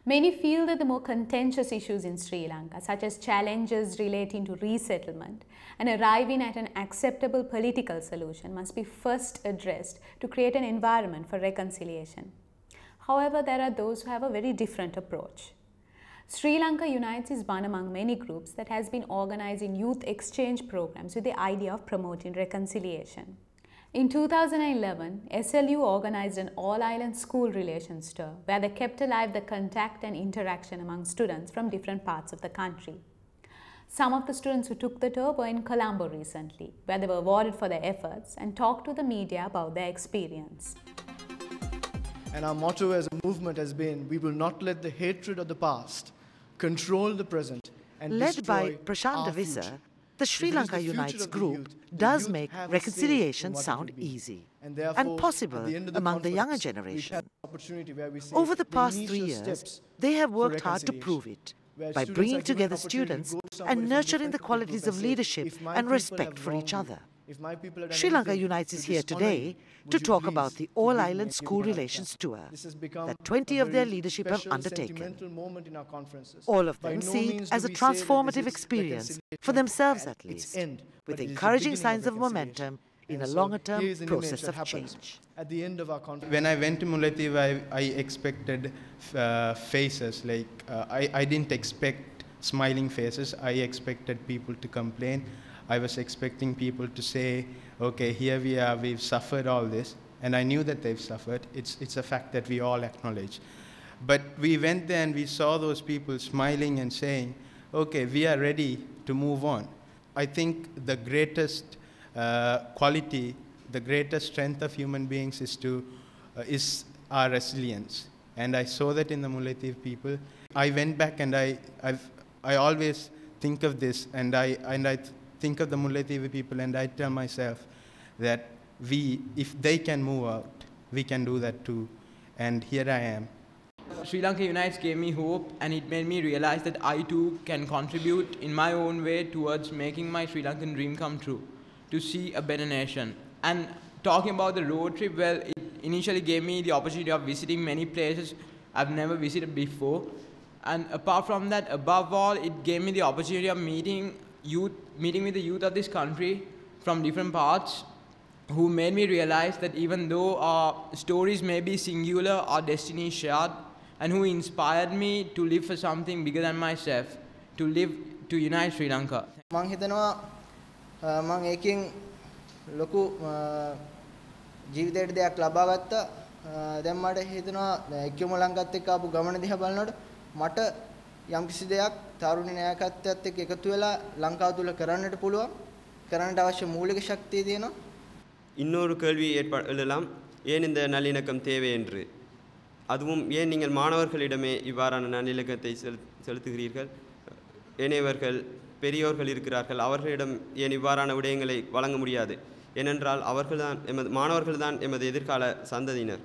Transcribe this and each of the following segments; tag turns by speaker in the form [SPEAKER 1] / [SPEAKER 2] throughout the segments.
[SPEAKER 1] Many feel that the more contentious issues in Sri Lanka, such as challenges relating to resettlement and arriving at an acceptable political solution, must be first addressed to create an environment for reconciliation. However, there are those who have a very different approach. Sri Lanka Unites is one among many groups that has been organizing youth exchange programs with the idea of promoting reconciliation. In 2011, SLU organized an all-island school relations tour where they kept alive the contact and interaction among students from different parts of the country. Some of the students who took the tour were in Colombo recently, where they were awarded for their efforts and talked to the media about their experience.
[SPEAKER 2] And our motto as a movement has been, we will not let the hatred of the past control the present and
[SPEAKER 3] led by
[SPEAKER 2] destroy
[SPEAKER 3] Prashant
[SPEAKER 2] our
[SPEAKER 3] Davisa,
[SPEAKER 2] future.
[SPEAKER 3] the Sri
[SPEAKER 2] If it is
[SPEAKER 3] Lanka
[SPEAKER 2] the future
[SPEAKER 3] Unites
[SPEAKER 2] of the
[SPEAKER 3] group
[SPEAKER 2] youth, the
[SPEAKER 3] does
[SPEAKER 2] youth
[SPEAKER 3] make
[SPEAKER 2] have a say
[SPEAKER 3] reconciliation
[SPEAKER 2] in what it
[SPEAKER 3] sound
[SPEAKER 2] will be.
[SPEAKER 3] easy
[SPEAKER 2] Therefore,
[SPEAKER 3] and possible
[SPEAKER 2] at the end of
[SPEAKER 3] among the younger
[SPEAKER 2] conference,
[SPEAKER 3] generation.
[SPEAKER 2] we've had an opportunity where we say
[SPEAKER 3] Over the
[SPEAKER 2] the
[SPEAKER 3] past
[SPEAKER 2] initial
[SPEAKER 3] 3 years,
[SPEAKER 2] steps
[SPEAKER 3] they have
[SPEAKER 2] for
[SPEAKER 3] worked hard to
[SPEAKER 2] reconciliation,
[SPEAKER 3] prove it
[SPEAKER 2] where
[SPEAKER 3] by
[SPEAKER 2] students
[SPEAKER 3] bringing
[SPEAKER 2] are given
[SPEAKER 3] together
[SPEAKER 2] opportunity to
[SPEAKER 3] students
[SPEAKER 2] go to somebody
[SPEAKER 3] and
[SPEAKER 2] from
[SPEAKER 3] nurturing the
[SPEAKER 2] different
[SPEAKER 3] qualities
[SPEAKER 2] group
[SPEAKER 3] of
[SPEAKER 2] and say,
[SPEAKER 3] leadership
[SPEAKER 2] if my
[SPEAKER 3] and
[SPEAKER 2] people
[SPEAKER 3] respect
[SPEAKER 2] have
[SPEAKER 3] for
[SPEAKER 2] wronged
[SPEAKER 3] each
[SPEAKER 2] you,
[SPEAKER 3] other.
[SPEAKER 2] if my people have done
[SPEAKER 3] Sri Lanka
[SPEAKER 2] anything
[SPEAKER 3] Unites
[SPEAKER 2] to
[SPEAKER 3] is here
[SPEAKER 2] dishonor
[SPEAKER 3] today
[SPEAKER 2] you,
[SPEAKER 3] to
[SPEAKER 2] would you
[SPEAKER 3] talk
[SPEAKER 2] please
[SPEAKER 3] about the
[SPEAKER 2] forgive me
[SPEAKER 3] all-island
[SPEAKER 2] and
[SPEAKER 3] school
[SPEAKER 2] give me
[SPEAKER 3] relations
[SPEAKER 2] that
[SPEAKER 3] tour
[SPEAKER 2] This has become
[SPEAKER 3] that 20
[SPEAKER 2] a
[SPEAKER 3] of their
[SPEAKER 2] very
[SPEAKER 3] leadership have
[SPEAKER 2] special,
[SPEAKER 3] undertaken.
[SPEAKER 2] sentimental moment in our conferences.
[SPEAKER 3] All of
[SPEAKER 2] By
[SPEAKER 3] them
[SPEAKER 2] no
[SPEAKER 3] see
[SPEAKER 2] means
[SPEAKER 3] it as
[SPEAKER 2] do
[SPEAKER 3] a
[SPEAKER 2] we say that
[SPEAKER 3] transformative
[SPEAKER 2] this is
[SPEAKER 3] experience
[SPEAKER 2] reconciliation
[SPEAKER 3] for themselves
[SPEAKER 2] at
[SPEAKER 3] at
[SPEAKER 2] its
[SPEAKER 3] least,
[SPEAKER 2] end,
[SPEAKER 3] with
[SPEAKER 2] but it is the
[SPEAKER 3] encouraging
[SPEAKER 2] beginning
[SPEAKER 3] signs of
[SPEAKER 2] reconciliation.
[SPEAKER 3] momentum in
[SPEAKER 2] And
[SPEAKER 3] a
[SPEAKER 2] so
[SPEAKER 3] longer-term
[SPEAKER 2] here is an image
[SPEAKER 3] process
[SPEAKER 2] that
[SPEAKER 3] of
[SPEAKER 2] happens
[SPEAKER 3] change.
[SPEAKER 2] at the end of our conference.
[SPEAKER 4] When I went to Mullaitivu, I expected faces, like I didn't expect smiling faces. I expected people to complain. I was expecting people to say, okay, here we are, we've suffered all this. And I knew that they've suffered. It's a fact that we all acknowledge. But we went there and we saw those people smiling and saying, okay, we are ready to move on. I think the greatest quality, the greatest strength of human beings is our resilience. And I saw that in the Mullaitivu people. I went back and I always think of this, and I think of the Mullaitivu people, and I tell myself that if they can move out, we can do that too. And here I am.
[SPEAKER 5] Sri Lanka Unites gave me hope, and it made me realize that I too can contribute in my own way towards making my Sri Lankan dream come true, to see a better nation. And talking about the road trip, well, it initially gave me the opportunity of visiting many places I've never visited before. And apart from that, above all, it gave me the opportunity of meeting with the youth of this country from different parts, who made me realize that even though our stories may be singular, our destiny is shared, and who inspired me to live for something bigger than myself, to unite Sri Lanka.
[SPEAKER 6] මම හිතනවා මම ඒකෙන් ලොකු ජීවිතයට දෙයක් ලබා ගත්තා. දැන් මට හිතෙනවා එක්කම ලංකාවත් එක්ක ආපු ගමන දිහා බලනකොට මට යම්කිසි දෙයක් තරුණ නායකත්වයත් එක්ක එකතු වෙලා ලංකාව තුල කරන්නට පුළුවන්. කරන්නට අවශ්‍ය මූලික ශක්තිය තියෙනවා.
[SPEAKER 7] இன்னொரு கேள்வி எழலாம், ஏன் இந்த நல்லிணக்கம் தேவை என்று. அதுவும் ஏன் நீங்கள் மாணவர்களிடமே இவ்வாறான நல்லிணக்கத்தை செலுத்துகிறீர்கள்? ஏனையவர்கள் பெரியோர்கள் இருக்கிறார்கள், அவர்களிடம் ஏன் இவ்வாறான விடயங்களை வழங்க முடியாது? ஏனென்றால் மாணவர்கள்தான் எமது எதிர்கால சந்ததியினர்.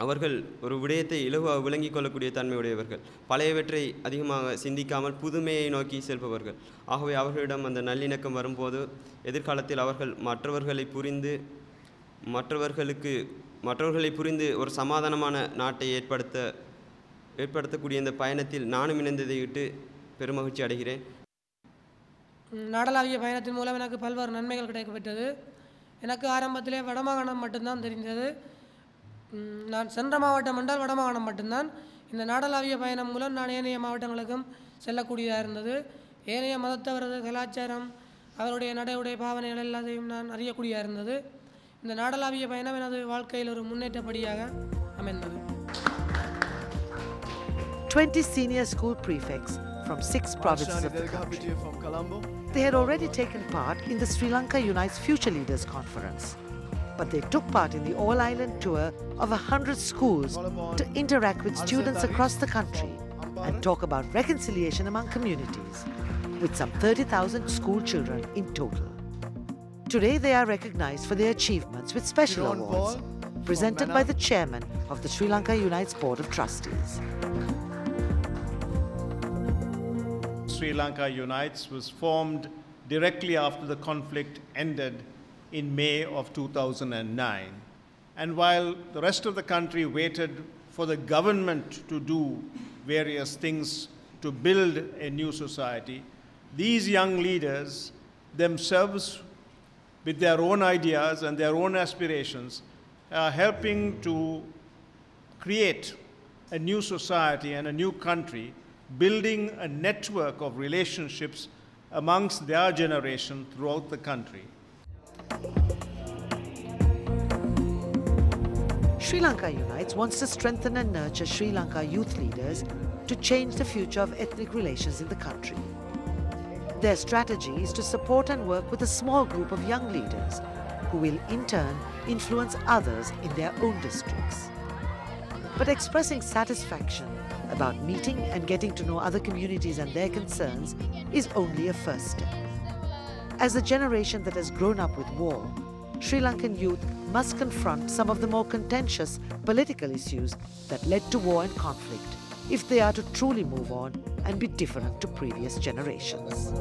[SPEAKER 7] அவர்கள் ஒரு விடயத்தை இலகுவாக விளங்கிக் கொள்ளக்கூடிய தன்மையுடையவர்கள், பழையவற்றை அதிகமாக சிந்திக்காமல் புதுமையை நோக்கி செல்பவர்கள். ஆகவே அவர்களிடம் அந்த நல்லிணக்கம் வரும்போது எதிர்காலத்தில் அவர்கள் மற்றவர்களை புரிந்து ஒரு சமாதானமான நாட்டை ஏற்படுத்தக்கூடிய இந்த பயணத்தில் நானும் இணைந்ததை விட்டு பெருமகிழ்ச்சி அடைகிறேன்.
[SPEAKER 8] நாடளாவிய பயணத்தின் மூலம் எனக்கு பல்வேறு நன்மைகள் கிடைக்கப்பெற்றது. எனக்கு ஆரம்பத்திலே வடமாகாணம் மட்டும்தான் தெரிந்தது. நான் சென்ற மாவட்டம் என்றால் வடமாகாணம் மட்டும்தான். இந்த நாடளாவிய பயணம் மூலம் நான் ஏனைய மாவட்டங்களுக்கும் செல்லக்கூடியதாக இருந்தது. ஏனைய மதத்தவரது கலாச்சாரம், அவருடைய நடை பாவனைகள் எல்லாத்தையும் நான் அறியக்கூடியதாக இருந்தது. இந்த நாடளாவிய பயணம் எனது வாழ்க்கையில் ஒரு முன்னேற்றப்படியாக அமைந்தது.
[SPEAKER 3] 20 senior school prefects from 6 provinces of the country. They had already taken part in the Sri Lanka Unites Future Leaders Conference, but they took part in the all-island tour of 100 schools to interact with students across the country and talk about reconciliation among communities, with some 30,000 school children in total. Today they are recognized for their achievements with special awards presented by the chairman of the Sri Lanka Unites Board of Trustees.
[SPEAKER 9] Sri Lanka Unites was formed directly after the conflict ended in May of 2009. And while the rest of the country waited for the government to do various things to build a new society. These young leaders themselves, with their own ideas and their own aspirations, are helping to create a new society and a new country, building a network of relationships amongst their generation throughout the country.
[SPEAKER 3] Sri Lanka Unites wants to strengthen and nurture Sri Lanka youth leaders to change the future of ethnic relations in the country. Their strategy is to support and work with a small group of young leaders who will in turn influence others in their own districts. But expressing satisfaction about meeting and getting to know other communities and their concerns is only a first step. As a generation that has grown up with war, Sri Lankan youth must confront some of the more contentious political issues that led to war and conflict if they are to truly move on and be different to previous generations.